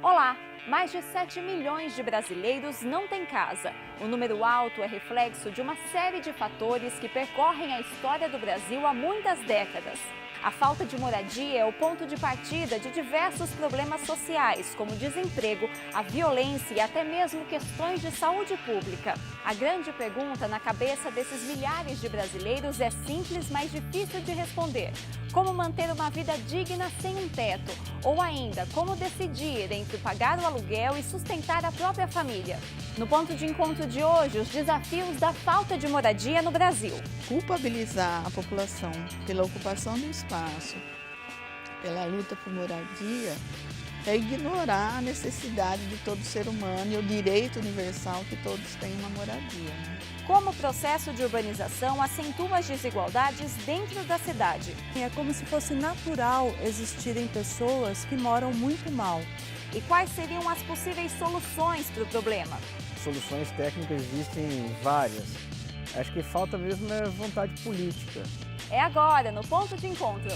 Olá! Mais de 7 milhões de brasileiros não têm casa. O número alto é reflexo de uma série de fatores que percorrem a história do Brasil há muitas décadas. A falta de moradia é o ponto de partida de diversos problemas sociais, como o desemprego, a violência e até mesmo questões de saúde pública. A grande pergunta na cabeça desses milhares de brasileiros é simples, mas difícil de responder. Como manter uma vida digna sem um teto? Ou ainda, como decidir entre pagar o aluguel e sustentar a própria família? No ponto de encontro de hoje, os desafios da falta de moradia no Brasil. Culpabilizar a população pela ocupação do espaço, pela luta por moradia, é ignorar a necessidade de todo ser humano e o direito universal que todos têm uma moradia. Como o processo de urbanização acentua as desigualdades dentro da cidade. É como se fosse natural existirem pessoas que moram muito mal. E quais seriam as possíveis soluções para o problema? Soluções técnicas existem várias. Acho que falta mesmo é vontade política. É agora, no Ponto de Encontro.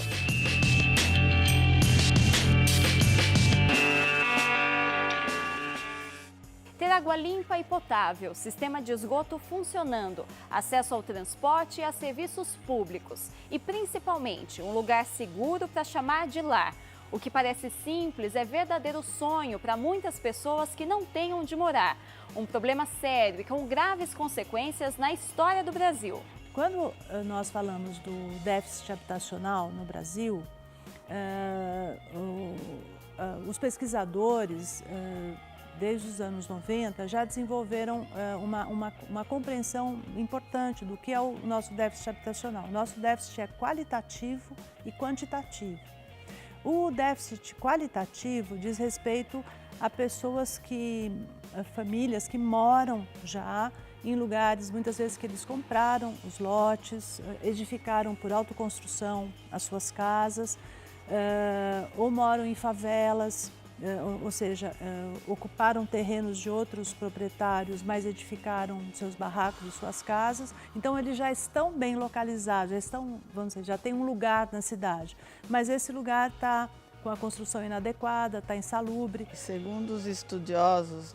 Ter água limpa e potável, sistema de esgoto funcionando, acesso ao transporte e a serviços públicos e, principalmente, um lugar seguro para chamar de lar. O que parece simples é verdadeiro sonho para muitas pessoas que não têm onde morar. Um problema sério e com graves consequências na história do Brasil. Quando nós falamos do déficit habitacional no Brasil, os pesquisadores, desde os anos 90, já desenvolveram uma compreensão importante do que é o nosso déficit habitacional. O nosso déficit é qualitativo e quantitativo. O déficit qualitativo diz respeito a pessoas famílias que moram já em lugares, muitas vezes que eles compraram os lotes, edificaram por autoconstrução as suas casas, ou moram em favelas, ou seja, ocuparam terrenos de outros proprietários, mas edificaram seus barracos e suas casas. Então, eles já estão bem localizados, já tem um lugar na cidade. Mas esse lugar está com a construção inadequada, está insalubre. Segundo os estudiosos,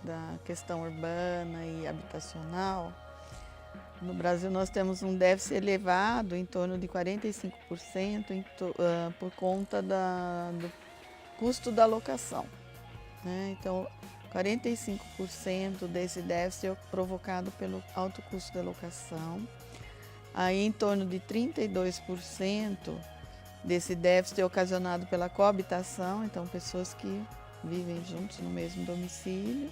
da questão urbana e habitacional, no Brasil nós temos um déficit elevado, em torno de 45%, por conta do custo da locação. Então, 45% desse déficit é provocado pelo alto custo da locação. Aí, em torno de 32% desse déficit é ocasionado pela coabitação, então pessoas que vivem juntos no mesmo domicílio.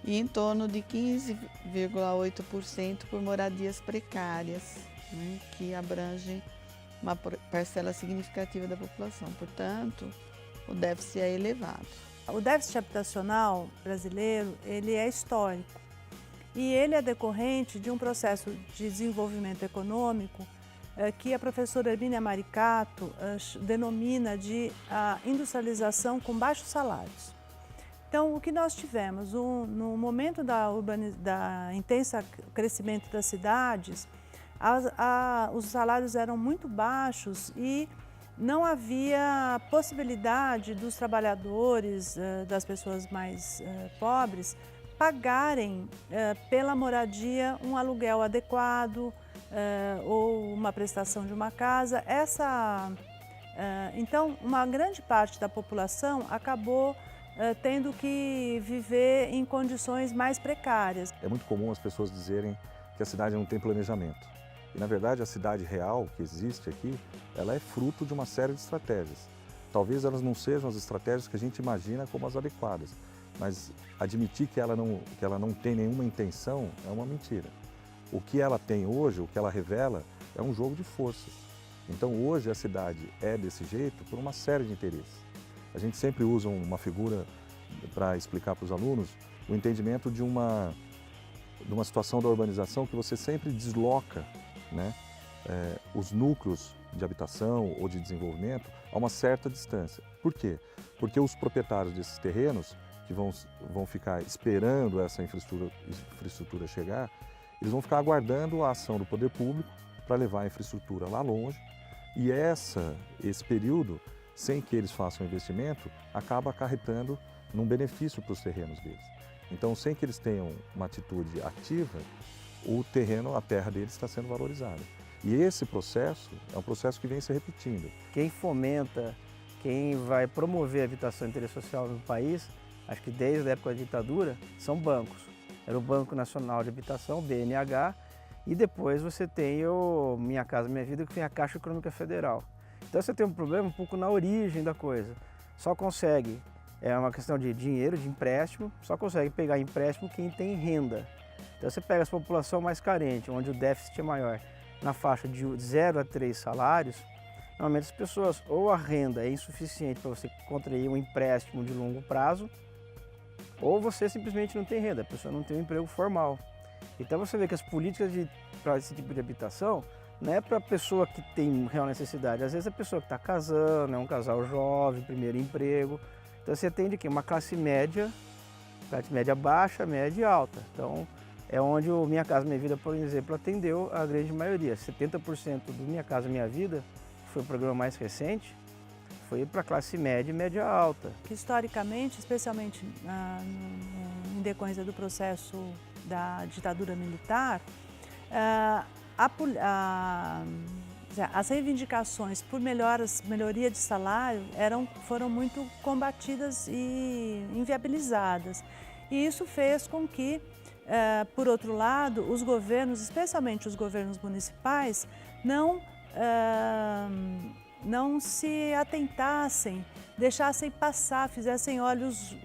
E em torno de 15,8% por moradias precárias, que abrangem uma parcela significativa da população. Portanto, o déficit é elevado. O déficit habitacional brasileiro, ele é histórico e ele é decorrente de um processo de desenvolvimento econômico que a professora Hermínia Maricato denomina de industrialização com baixos salários. Então, o que nós tivemos no momento da intensa crescimento das cidades, os salários eram muito baixos e não havia possibilidade dos trabalhadores, das pessoas mais pobres, pagarem pela moradia um aluguel adequado ou uma prestação de uma casa. Então, uma grande parte da população acabou tendo que viver em condições mais precárias. É muito comum as pessoas dizerem que a cidade não tem planejamento. E, na verdade, a cidade real que existe aqui, ela é fruto de uma série de estratégias. Talvez elas não sejam as estratégias que a gente imagina como as adequadas, mas admitir que ela não tem nenhuma intenção é uma mentira. O que ela tem hoje, o que ela revela, é um jogo de forças. Então, hoje, a cidade é desse jeito por uma série de interesses. A gente sempre usa uma figura para explicar para os alunos o entendimento de uma situação da urbanização que você sempre desloca os núcleos de habitação ou de desenvolvimento a uma certa distância. Por quê? Porque os proprietários desses terrenos, que vão ficar esperando essa infraestrutura chegar, eles vão ficar aguardando a ação do poder público para levar a infraestrutura lá longe. E esse período sem que eles façam investimento, acaba acarretando num benefício para os terrenos deles. Então, sem que eles tenham uma atitude ativa, o terreno, a terra deles está sendo valorizada. E esse processo é um processo que vem se repetindo. Quem fomenta, quem vai promover a habitação e interesse social no país, acho que desde a época da ditadura, são bancos. Era o Banco Nacional de Habitação, BNH, e depois você tem o Minha Casa Minha Vida, que tem a Caixa Econômica Federal. Então você tem um problema um pouco na origem da coisa. Só consegue, é uma questão de dinheiro, de empréstimo, só consegue pegar empréstimo quem tem renda. Então você pega a população mais carente, onde o déficit é maior, na faixa de 0 a 3 salários, normalmente as pessoas, ou a renda é insuficiente para você contrair um empréstimo de longo prazo, ou você simplesmente não tem renda, a pessoa não tem um emprego formal. Então você vê que as políticas para esse tipo de habitação não é para a pessoa que tem real necessidade, às vezes é a pessoa que está casando, é um casal jovem, primeiro emprego. Então você atende aqui uma classe média baixa, média e alta. Então é onde o Minha Casa Minha Vida, por exemplo, atendeu a grande maioria. 70% do Minha Casa Minha Vida, que foi o programa mais recente, foi para a classe média e média alta. Que historicamente, especialmente em decorrência do processo da ditadura militar, as reivindicações por melhoria de salário foram muito combatidas e inviabilizadas. E isso fez com que, por outro lado, os governos, especialmente os governos municipais, não se atentassem, deixassem passar, fizessem olhos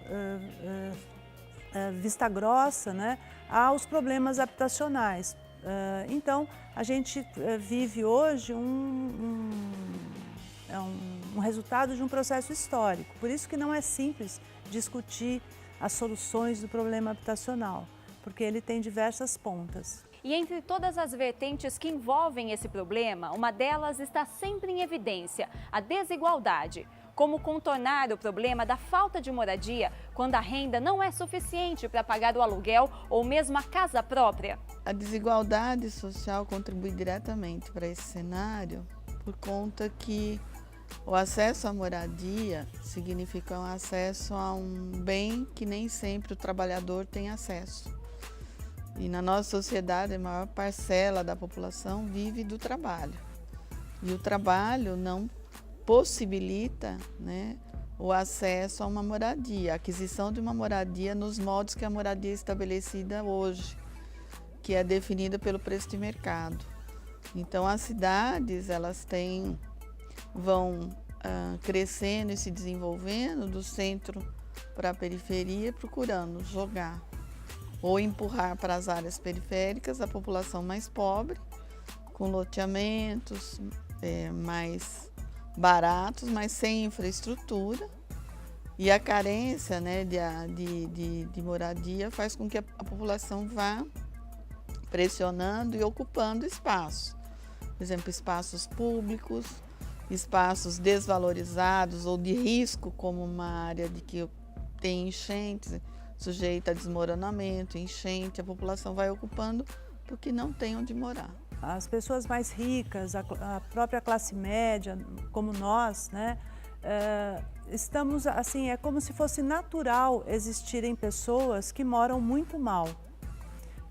vista grossa, né, aos problemas habitacionais. Então, a gente vive hoje um resultado de um processo histórico. Por isso que não é simples discutir as soluções do problema habitacional, porque ele tem diversas pontas. E entre todas as vertentes que envolvem esse problema, uma delas está sempre em evidência: a desigualdade. Como contornar o problema da falta de moradia quando a renda não é suficiente para pagar o aluguel ou mesmo a casa própria? A desigualdade social contribui diretamente para esse cenário por conta que o acesso à moradia significa um acesso a um bem que nem sempre o trabalhador tem acesso. E na nossa sociedade, a maior parcela da população vive do trabalho. E o trabalho não possibilita, né, o acesso a uma moradia, a aquisição de uma moradia nos moldes que a moradia é estabelecida hoje, que é definida pelo preço de mercado. Então, as cidades, elas vão crescendo e se desenvolvendo do centro para a periferia, procurando jogar ou empurrar para as áreas periféricas a população mais pobre, com loteamentos mais baratos, mas sem infraestrutura. E a carência, né, de moradia faz com que a população vá pressionando e ocupando espaços. Por exemplo, espaços públicos, espaços desvalorizados ou de risco, como uma área de que tem enchentes, sujeita a desmoronamento, enchente, a população vai ocupando porque não tem onde morar. As pessoas mais ricas, a própria classe média, como nós, né, estamos assim, é como se fosse natural existirem pessoas que moram muito mal.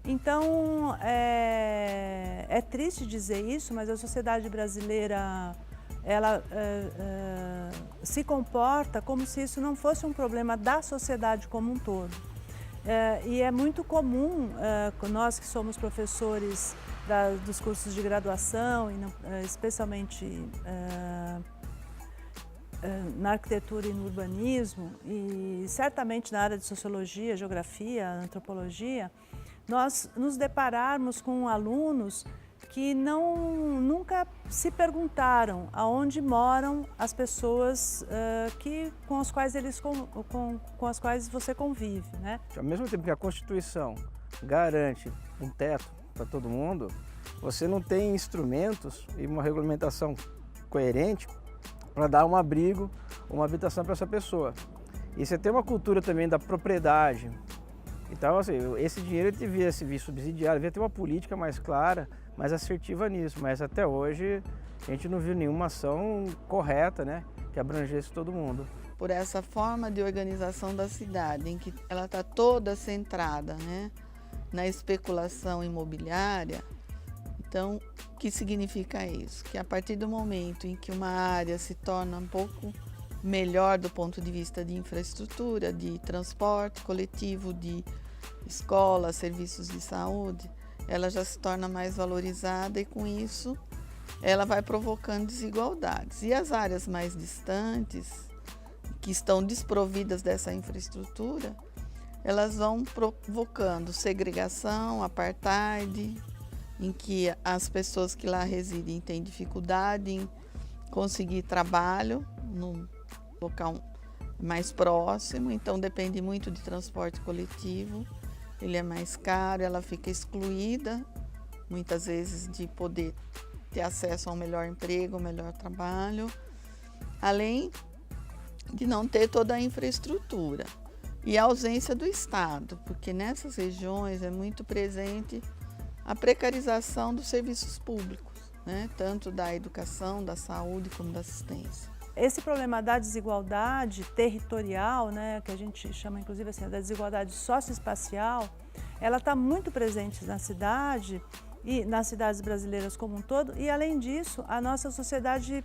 Então, é triste dizer isso, mas a sociedade brasileira, ela se comporta como se isso não fosse um problema da sociedade como um todo. E é muito comum, nós que somos professores dos cursos de graduação, especialmente na arquitetura e no urbanismo, e certamente na área de sociologia, geografia, antropologia, nós nos depararmos com alunos que nunca se perguntaram aonde moram as pessoas com as quais você convive, né? Ao mesmo tempo que a Constituição garante um teto para todo mundo, você não tem instrumentos e uma regulamentação coerente para dar um abrigo, uma habitação para essa pessoa. E você tem uma cultura também da propriedade. Então, assim, esse dinheiro devia se vir subsidiado, devia ter uma política mais clara, mais assertiva nisso. Mas até hoje a gente não viu nenhuma ação correta, né, que abrangesse todo mundo. Por essa forma de organização da cidade, em que ela está toda centrada, né, na especulação imobiliária. Então, o que significa isso? Que a partir do momento em que uma área se torna um pouco melhor do ponto de vista de infraestrutura, de transporte coletivo, de escola, serviços de saúde, ela já se torna mais valorizada e, com isso, ela vai provocando desigualdades. E as áreas mais distantes, que estão desprovidas dessa infraestrutura, elas vão provocando segregação, apartheid, em que as pessoas que lá residem têm dificuldade em conseguir trabalho num local mais próximo, então depende muito de transporte coletivo, ele é mais caro, ela fica excluída, muitas vezes, de poder ter acesso a um melhor emprego, um melhor trabalho, além de não ter toda a infraestrutura e a ausência do Estado, porque nessas regiões é muito presente a precarização dos serviços públicos, né? Tanto da educação, da saúde como da assistência. Esse problema da desigualdade territorial, né, que a gente chama inclusive assim, da desigualdade socioespacial, ela está muito presente na cidade e nas cidades brasileiras como um todo, e além disso, a nossa sociedade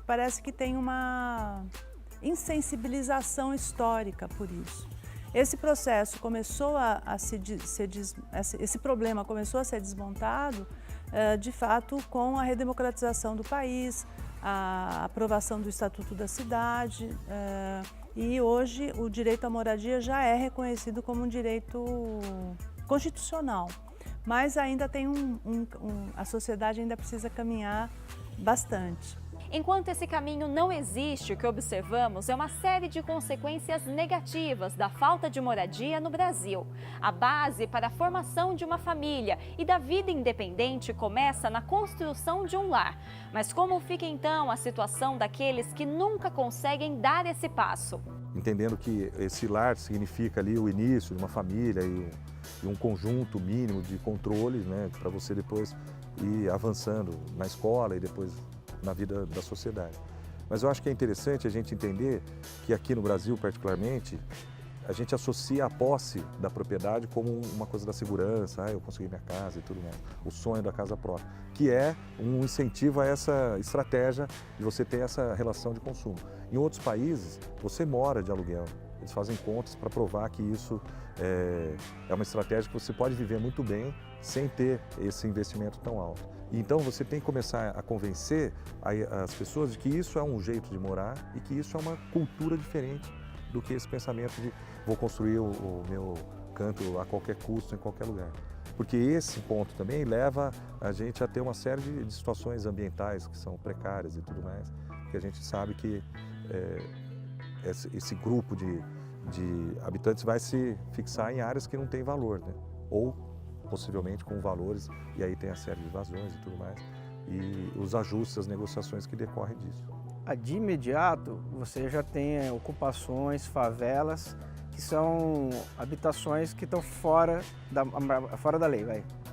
parece que tem uma insensibilização histórica por isso. Esse processo começou esse problema começou a ser desmontado, de fato, com a redemocratização do país, a aprovação do Estatuto da Cidade, e hoje o direito à moradia já é reconhecido como um direito constitucional, mas ainda tem a sociedade ainda precisa caminhar bastante. Enquanto esse caminho não existe, o que observamos é uma série de consequências negativas da falta de moradia no Brasil. A base para a formação de uma família e da vida independente começa na construção de um lar. Mas como fica então a situação daqueles que nunca conseguem dar esse passo? Entendendo que esse lar significa ali o início de uma família e um conjunto mínimo de controles, né, para você depois ir avançando na escola e depois na vida da sociedade. Mas eu acho que é interessante a gente entender que aqui no Brasil, particularmente, a gente associa a posse da propriedade como uma coisa da segurança, eu consegui minha casa e tudo mais, o sonho da casa própria, que é um incentivo a essa estratégia de você ter essa relação de consumo. Em outros países, você mora de aluguel, eles fazem contas para provar que isso é uma estratégia que você pode viver muito bem sem ter esse investimento tão alto. Então você tem que começar a convencer as pessoas de que isso é um jeito de morar e que isso é uma cultura diferente do que esse pensamento de vou construir o meu canto a qualquer custo, em qualquer lugar. Porque esse ponto também leva a gente a ter uma série de situações ambientais que são precárias e tudo mais, que a gente sabe que esse grupo de habitantes vai se fixar em áreas que não têm valor, né? Ou possivelmente com valores, e aí tem a série de invasões e tudo mais, e os ajustes, as negociações que decorrem disso. De imediato, você já tem ocupações, favelas, que são habitações que estão fora da lei,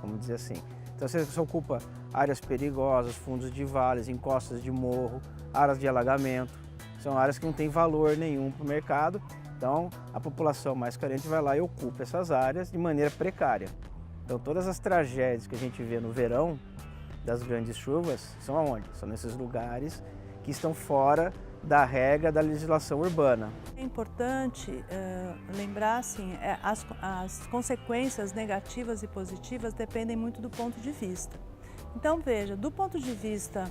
vamos dizer assim. Então você ocupa áreas perigosas, fundos de vales, encostas de morro, áreas de alagamento, são áreas que não têm valor nenhum para o mercado, então a população mais carente vai lá e ocupa essas áreas de maneira precária. Então todas as tragédias que a gente vê no verão, das grandes chuvas, são aonde? São nesses lugares que estão fora da regra da legislação urbana. É importante lembrar, assim, as consequências negativas e positivas dependem muito do ponto de vista. Então veja, do ponto de vista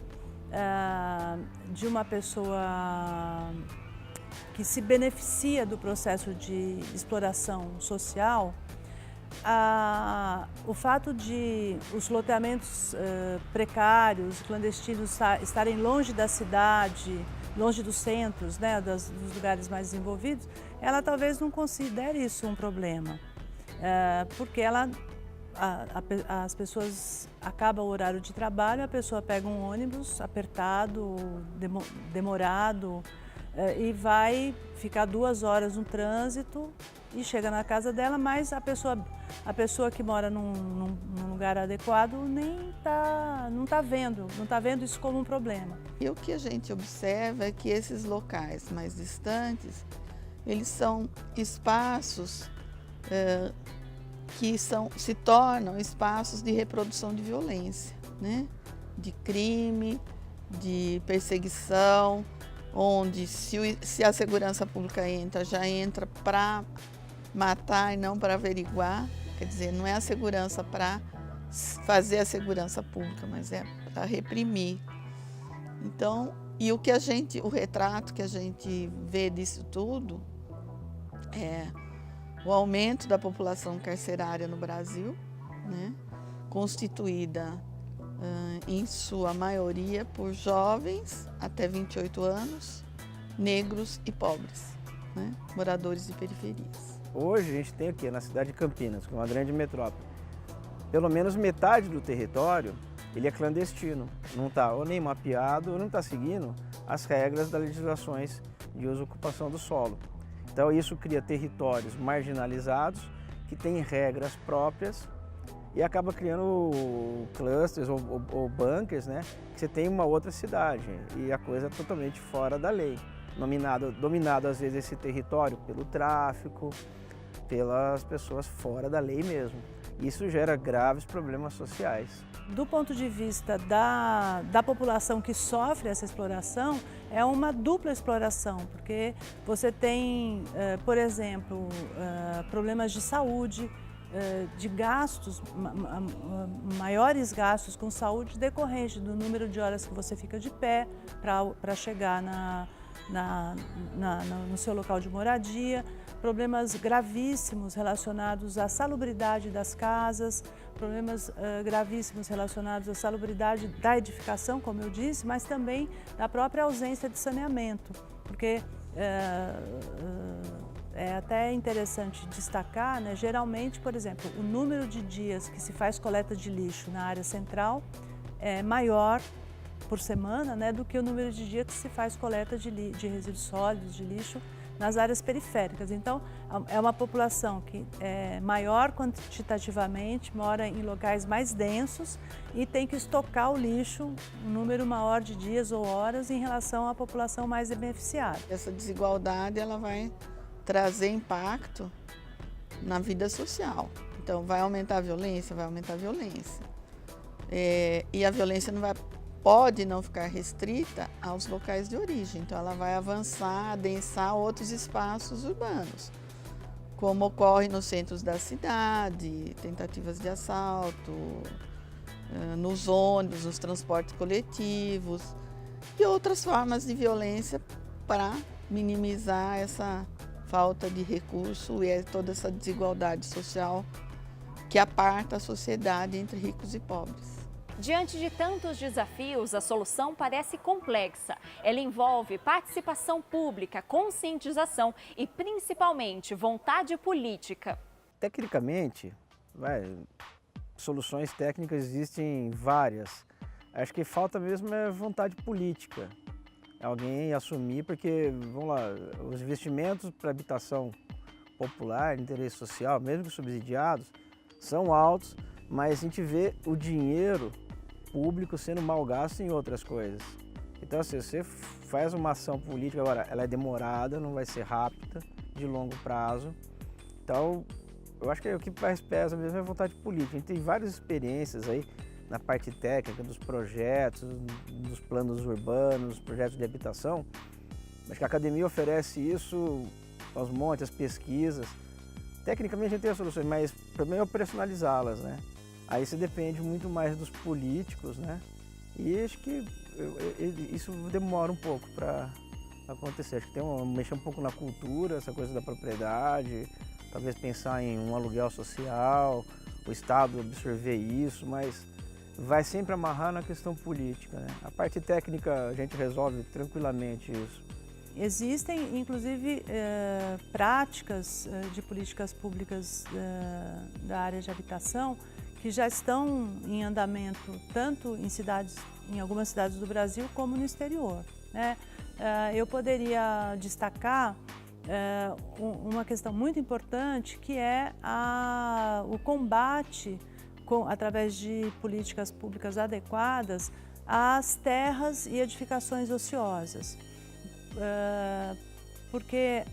de uma pessoa que se beneficia do processo de exploração social, o fato de os loteamentos precários, clandestinos estarem longe da cidade, longe dos centros, né, dos lugares mais desenvolvidos, ela talvez não considere isso um problema, porque as pessoas acabam o horário de trabalho, a pessoa pega um ônibus apertado, demorado, e vai ficar 2 horas no trânsito e chega na casa dela, mas a pessoa que mora num lugar adequado não está vendo isso como um problema. E o que a gente observa é que esses locais mais distantes, eles são espaços que se tornam espaços de reprodução de violência, né? De crime, de perseguição, onde se a segurança pública entra, já entra para matar e não para averiguar. Quer dizer, não é a segurança para fazer a segurança pública, mas é para reprimir. Então, e o retrato que a gente vê disso tudo é o aumento da população carcerária no Brasil, né? Constituída em sua maioria por jovens até 28 anos, negros e pobres, né? Moradores de periferias. Hoje a gente tem aqui na cidade de Campinas, que é uma grande metrópole, pelo menos metade do território ele é clandestino, não está ou nem mapeado ou não está seguindo as regras das legislações de uso e ocupação do solo. Então isso cria territórios marginalizados que têm regras próprias e acaba criando clusters ou bunkers, né? Que você tem uma outra cidade e a coisa é totalmente fora da lei. Dominado às vezes esse território pelo tráfico, pelas pessoas fora da lei mesmo. Isso gera graves problemas sociais. Do ponto de vista da população que sofre essa exploração, é uma dupla exploração, porque você tem, por exemplo, problemas de saúde, de gastos, maiores gastos com saúde decorrente do número de horas que você fica de pé para chegar no seu local de moradia, problemas gravíssimos relacionados à salubridade das casas, problemas gravíssimos relacionados à salubridade da edificação, como eu disse, mas também da própria ausência de saneamento, porque é até interessante destacar, né, geralmente, por exemplo, o número de dias que se faz coleta de lixo na área central é maior por semana, né, do que o número de dias que se faz coleta de resíduos sólidos, de lixo, nas áreas periféricas. Então, é uma população que é maior quantitativamente, mora em locais mais densos e tem que estocar o lixo um número maior de dias ou horas em relação à população mais beneficiada. Essa desigualdade ela vai trazer impacto na vida social. Então, vai aumentar a violência? Vai aumentar a violência. E a violência pode não ficar restrita aos locais de origem, então ela vai avançar, adensar outros espaços urbanos, como ocorre nos centros da cidade, tentativas de assalto, nos ônibus, nos transportes coletivos e outras formas de violência para minimizar essa falta de recurso e toda essa desigualdade social que aparta a sociedade entre ricos e pobres. Diante de tantos desafios, a solução parece complexa. Ela envolve participação pública, conscientização e, principalmente, vontade política. Tecnicamente, soluções técnicas existem várias. Acho que falta mesmo é vontade política. Alguém assumir, porque, vamos lá, os investimentos para habitação popular, interesse social, mesmo que subsidiados, são altos, mas a gente vê o dinheiro público sendo mal gasto em outras coisas. Então, assim, você faz uma ação política, agora, ela é demorada, não vai ser rápida, de longo prazo. Então, eu acho que o que mais pesa mesmo é a vontade política. A gente tem várias experiências aí na parte técnica dos projetos, dos planos urbanos, projetos de habitação. Acho que a academia oferece isso aos montes, as pesquisas. Tecnicamente a gente tem as soluções, mas o problema é operacionalizá-las, né? Aí você depende muito mais dos políticos, né? E acho que isso demora um pouco para acontecer. Acho que mexer um pouco na cultura, essa coisa da propriedade, talvez pensar em um aluguel social, o Estado absorver isso, mas vai sempre amarrar na questão política, né? A parte técnica a gente resolve tranquilamente isso. Existem, inclusive, práticas de políticas públicas da área de habitação que já estão em andamento tanto em algumas cidades do Brasil como no exterior. né? Eu poderia destacar uma questão muito importante, que é o combate através de políticas públicas adequadas às terras e edificações ociosas. Porque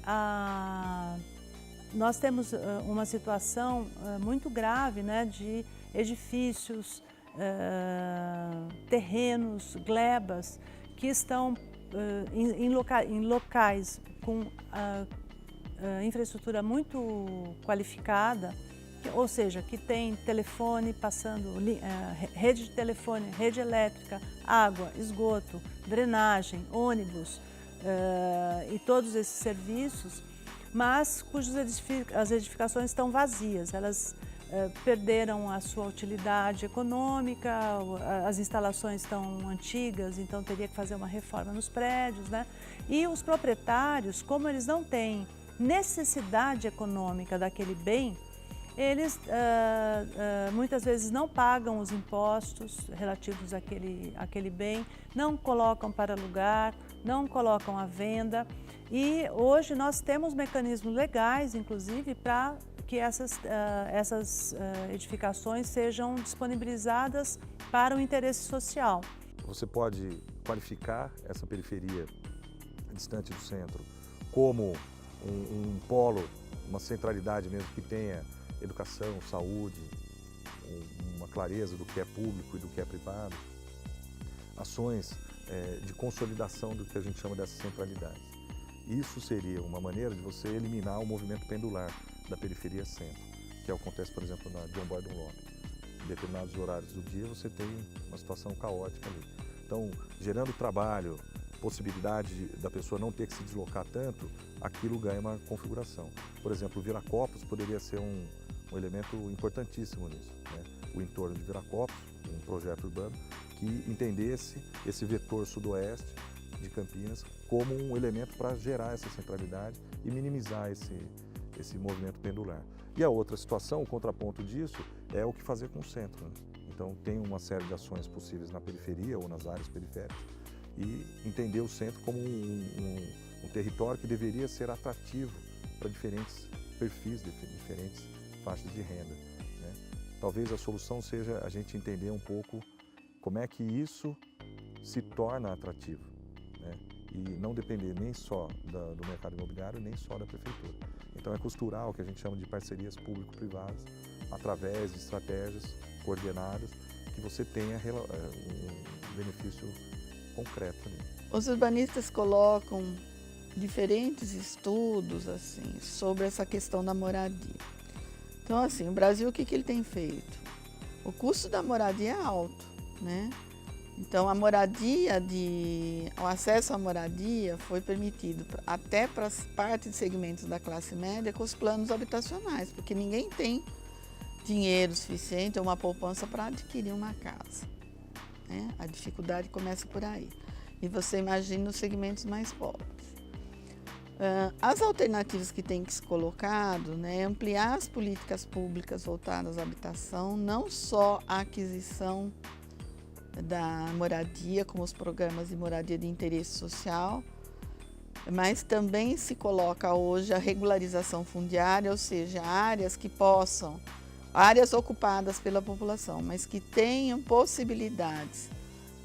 nós temos uma situação muito grave, né, de edifícios, terrenos, glebas, que estão em locais com infraestrutura muito qualificada, ou seja, que tem telefone passando, rede de telefone, rede elétrica, água, esgoto, drenagem, ônibus e todos esses serviços, mas as edificações estão vazias, elas perderam a sua utilidade econômica, as instalações estão antigas, então teria que fazer uma reforma nos prédios, né? E os proprietários, como eles não têm necessidade econômica daquele bem, eles muitas vezes não pagam os impostos relativos àquele bem, não colocam para alugar, não colocam à venda. E hoje nós temos mecanismos legais, inclusive, para que essas edificações sejam disponibilizadas para o interesse social. Você pode qualificar essa periferia distante do centro como um polo, uma centralidade mesmo que tenha educação, saúde, uma clareza do que é público e do que é privado, ações de consolidação do que a gente chama dessa centralidade. Isso seria uma maneira de você eliminar o movimento pendular da periferia centro, que acontece, por exemplo, na John Boydon Lobby. Em determinados horários do dia você tem uma situação caótica ali. Então, gerando trabalho, possibilidade da pessoa não ter que se deslocar tanto, aquilo ganha uma configuração. Por exemplo, o Viracopos poderia ser um elemento importantíssimo nisso, né? O entorno de Viracopos, um projeto urbano que entendesse esse vetor sudoeste de Campinas como um elemento para gerar essa centralidade e minimizar esse movimento pendular. E a outra situação, o contraponto disso, é o que fazer com o centro, né? Então tem uma série de ações possíveis na periferia ou nas áreas periféricas e entender o centro como um território que deveria ser atrativo para diferentes perfis, diferentes faixas de renda, né? Talvez a solução seja a gente entender um pouco como é que isso se torna atrativo, né? E não depender nem só do mercado imobiliário, nem só da prefeitura. Então é costurar o que a gente chama de parcerias público-privadas através de estratégias coordenadas que você tenha um benefício concreto ali. Os urbanistas colocam diferentes estudos assim, sobre essa questão da moradia. Então, assim, o Brasil, o que ele tem feito? O custo da moradia é alto, né? Então, o acesso à moradia foi permitido até para as partes de segmentos da classe média com os planos habitacionais, porque ninguém tem dinheiro suficiente ou uma poupança para adquirir uma casa, né? A dificuldade começa por aí. E você imagina os segmentos mais pobres. As alternativas que têm que ser colocado, né, ampliar as políticas públicas voltadas à habitação, não só a aquisição da moradia, como os programas de moradia de interesse social, mas também se coloca hoje a regularização fundiária, ou seja, áreas ocupadas pela população, mas que tenham possibilidades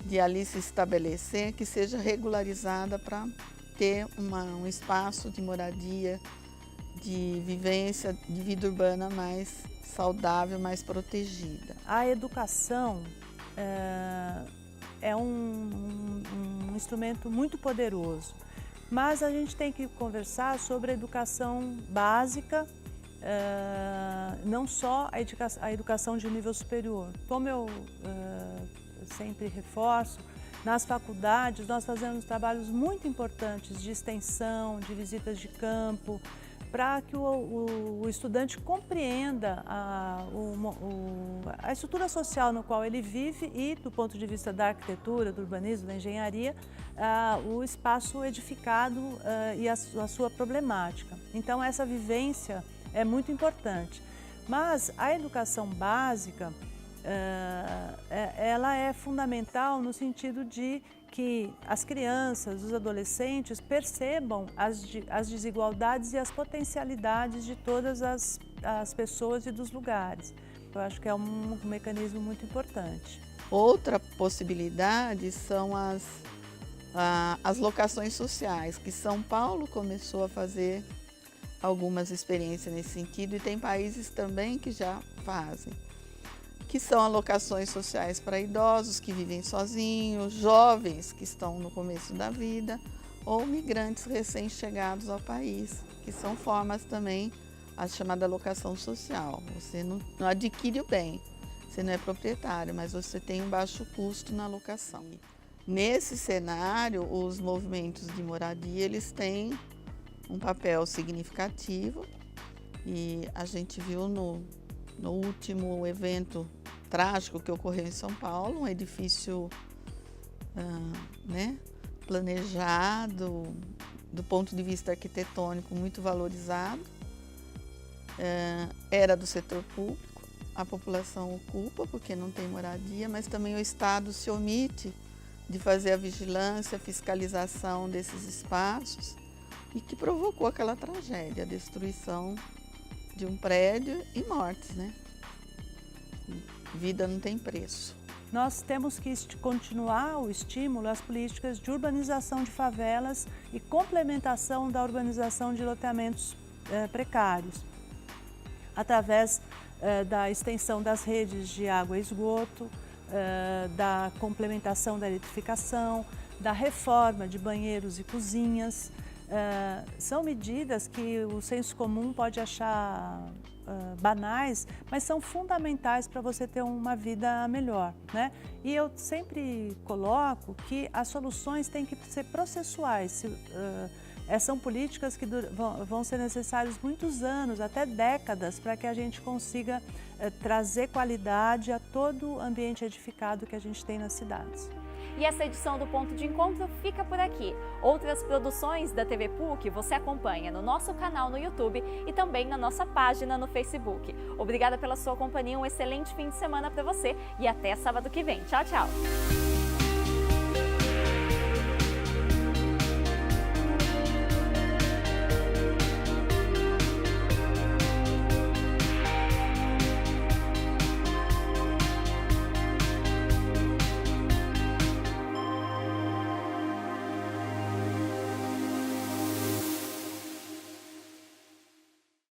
de ali se estabelecer, que seja regularizada para ter um espaço de moradia, de vivência, de vida urbana mais saudável, mais protegida. A educação é um instrumento muito poderoso, mas a gente tem que conversar sobre a educação básica, não só a educação de nível superior. Como eu sempre reforço, nas faculdades nós fazemos trabalhos muito importantes de extensão, de visitas de campo, para que o estudante compreenda a estrutura social no qual ele vive e, do ponto de vista da arquitetura, do urbanismo, da engenharia, o espaço edificado e a sua problemática. Então, essa vivência é muito importante. Mas a educação básica, ela é fundamental no sentido de que as crianças, os adolescentes percebam as desigualdades e as potencialidades de todas as pessoas e dos lugares. Eu acho que é um mecanismo muito importante. Outra possibilidade são as locações sociais, que São Paulo começou a fazer algumas experiências nesse sentido e tem países também que já fazem, que são alocações sociais para idosos que vivem sozinhos, jovens que estão no começo da vida ou migrantes recém-chegados ao país, que são formas também, a chamada locação social. Você não adquire o bem, você não é proprietário, mas você tem um baixo custo na locação. Nesse cenário, os movimentos de moradia, eles têm um papel significativo e a gente viu no último evento trágico que ocorreu em São Paulo, um edifício planejado, do ponto de vista arquitetônico muito valorizado, era do setor público, a população ocupa porque não tem moradia, mas também o Estado se omite de fazer a vigilância, a fiscalização desses espaços e que provocou aquela tragédia, a destruição de um prédio e mortes, né? Vida não tem preço. Nós temos que continuar o estímulo às políticas de urbanização de favelas e complementação da urbanização de loteamentos precários, através da extensão das redes de água e esgoto, da complementação da eletrificação, da reforma de banheiros e cozinhas. São medidas que o senso comum pode achar banais, mas são fundamentais para você ter uma vida melhor, né? E eu sempre coloco que as soluções têm que ser processuais. São políticas que vão ser necessários muitos anos, até décadas, para que a gente consiga trazer qualidade a todo o ambiente edificado que a gente tem nas cidades. E essa edição do Ponto de Encontro fica por aqui. Outras produções da TV PUC você acompanha no nosso canal no YouTube e também na nossa página no Facebook. Obrigada pela sua companhia, um excelente fim de semana para você e até sábado que vem. Tchau, tchau!